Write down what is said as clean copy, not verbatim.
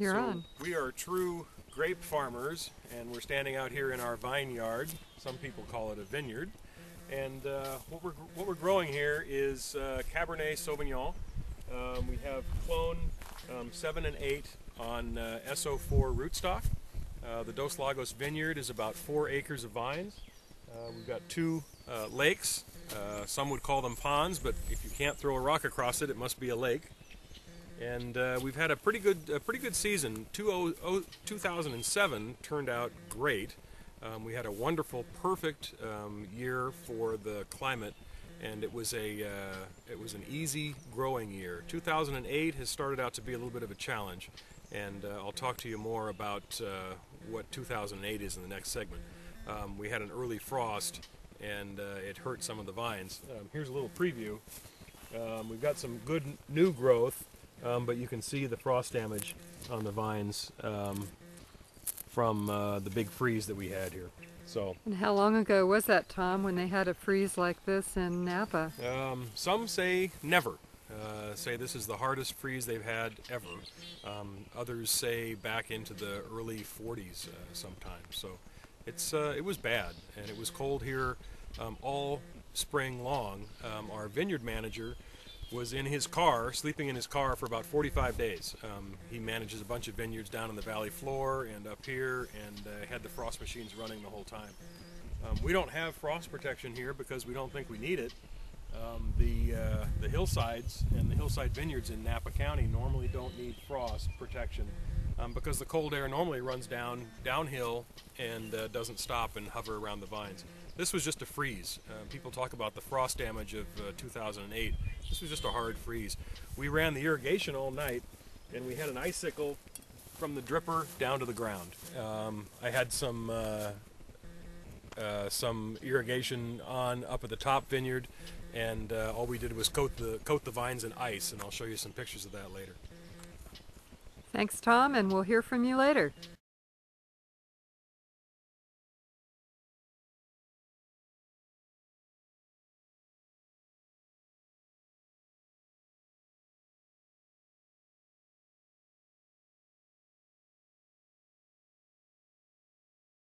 You're on. We are true grape farmers, and we're standing out here in our vineyard. Some people call it a vineyard. And what we're growing here is Cabernet Sauvignon. We have clone 7 and 8 on SO4 rootstock. The Dos Lagos vineyard is about 4 acres of vines. We've got 2 lakes. Some would call them ponds, but if you can't throw a rock across it, it must be a lake. And we've had a pretty good season. 2007 turned out great. We had a wonderful, perfect year for the climate, and it was an easy growing year. 2008 has started out to be a little bit of a challenge, and I'll talk to you more about what 2008 is in the next segment. We had an early frost, and it hurt some of the vines. Here's a little preview. We've got some good new growth. But you can see the frost damage on the vines from the big freeze that we had here. And how long ago was that, Tom, when they had a freeze like this in Napa? Some say never. Say this is the hardest freeze they've had ever. Others say back into the early 40s sometimes. So it was bad, and it was cold here all spring long. Our vineyard manager was in his car, sleeping in his car for about 45 days. He manages a bunch of vineyards down in the valley floor and up here, and had the frost machines running the whole time. We don't have frost protection here because we don't think we need it. The hillsides and the hillside vineyards in Napa County normally don't need frost protection because the cold air normally runs downhill and doesn't stop and hover around the vines. This was just a freeze. People talk about the frost damage of 2008. This was just a hard freeze. We ran the irrigation all night, and we had an icicle from the dripper down to the ground. I had some irrigation on up at the top vineyard, and all we did was coat the vines in ice, and I'll show you some pictures of that later. Thanks, Tom, and we'll hear from you later.